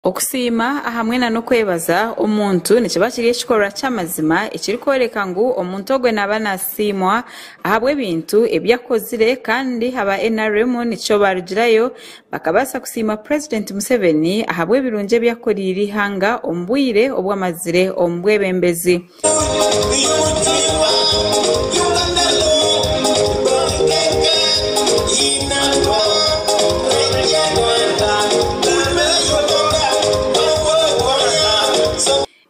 Okusima hamwe no kwebaza omuntu nikiba kiri ekikora ky'amazima ekiri kworeka ngu omuntu ogwe naba nasimwa ahabwe ebintu ebyakozire kandi haba NRM nikyo barugirayo bakabasa kusima President Museveni ahabwe ebirungi ebyakorire ihanga omu bwire obwamazire omu bwebembezi.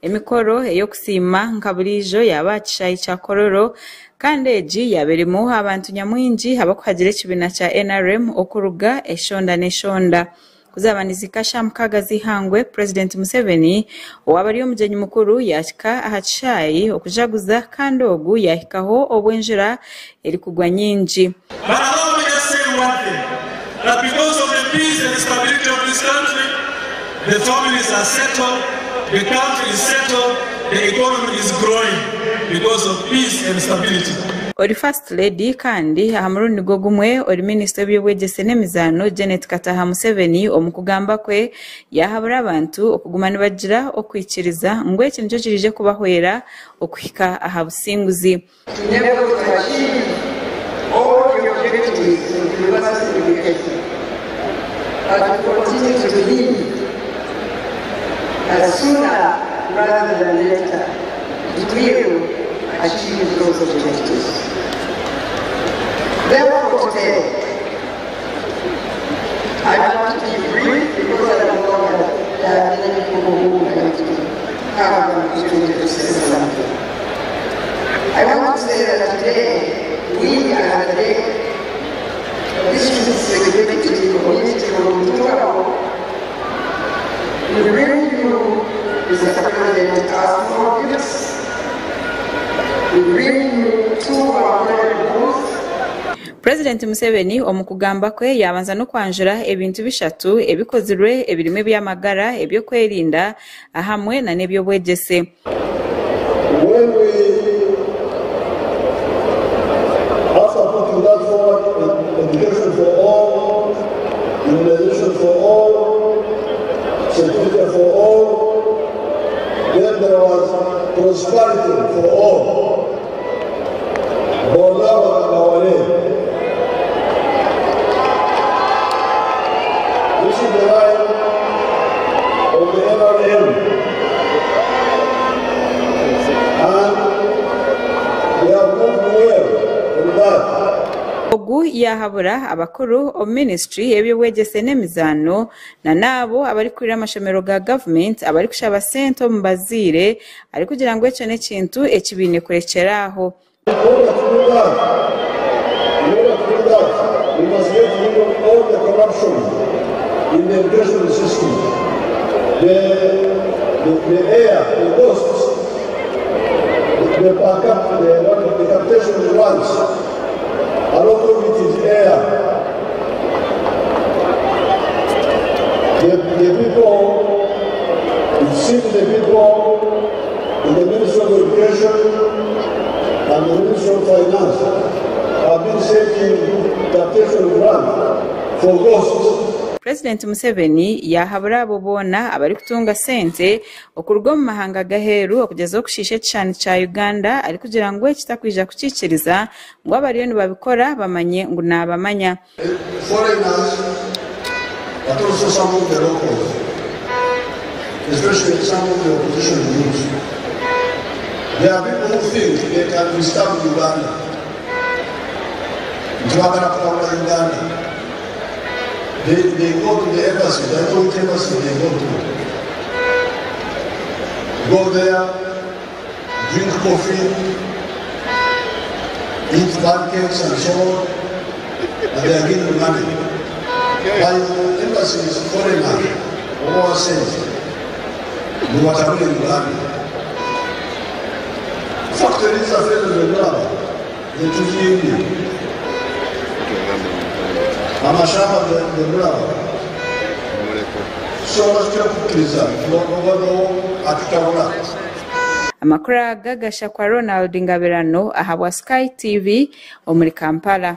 Emikoro eyokusima nka burijo yaba kishayi kya kororo kandi egi yaberimu abantu nyamwingi abakuhagira ekibiina kya NRM okuruga eshonda n'eshonda kuzabanizika shamukaga zihangwe President Museveni owabari omujenyi mukuru yahika aha kishayi okujaguza kandi ogu yahikaho obwenjira eri kugwa nyingi. The families are settled, the country is settled, the economy is growing because of peace and stability. Ori First Lady kandi ahamurundi go gumwe ori Minister by'obwegese n'emizano Janet Kataha Museveni omukugamba kwe yahabura abantu okugumana bagira okwikiriza ngo ekintu cyo kirije kubahwera okuhika aha businguzi. As sooner rather than later, it will achieve those objectives. Therefore, today, I want to be brief because I don't know that there are many people who would like to have an opportunity to say something. I want to say that today, we are the district executive committee from Mutuao. We bring you, Mr. President, as forgiveness. We bring you to our booth. President Museveni omukugamba kwe yabanza no kwanjura ebintu bishatu ebikozirwe ebirime by'amagara ebyo kwerinda ahamwe na nebyo bwegese. For all, then there was prosperity for all. This is the line of the NRM, and we have moved well in that. Ogu yahabura abakuru o ministry ebyobwegese n'emizano na nabo abari kurira amashomero ga government abari kushaba sente mu bazire ari kugira ngo ecyo n'ekintu ekibine kurekeraho. We must get rid of all the corruption in the education system, the air, the costs, the captation ones. A lot of it is air. The people, it seems the people in the Ministry of Education and the Ministry of Finance have been seeking taxation grant for costs. President Museveni yahabura abo bona abari kutunga sente okurwa mu mahanga gaheru okugezaho kushisha cyane cya Uganda ari kugira ngo ekitakwija kucikiriza ngo abariyo nibabikora bamanye ngo nabamanya. Foreigners, but also some of the locals, especially some of the opposition groups. There are people who think they can disturb Uganda. Uganda. They go to the embassy, the old embassy they go to. Go there, drink coffee, eat pancakes and so on, and they are giving money. By the embassy is foreigner, overseas. You want to in Uganda. Factories are filled with love. They choose India. Amashamba the bravo. So much capitalism. Amakuru gagasha kwa Ronald Ngabirano ahabwa Sky TV omuri Kampala.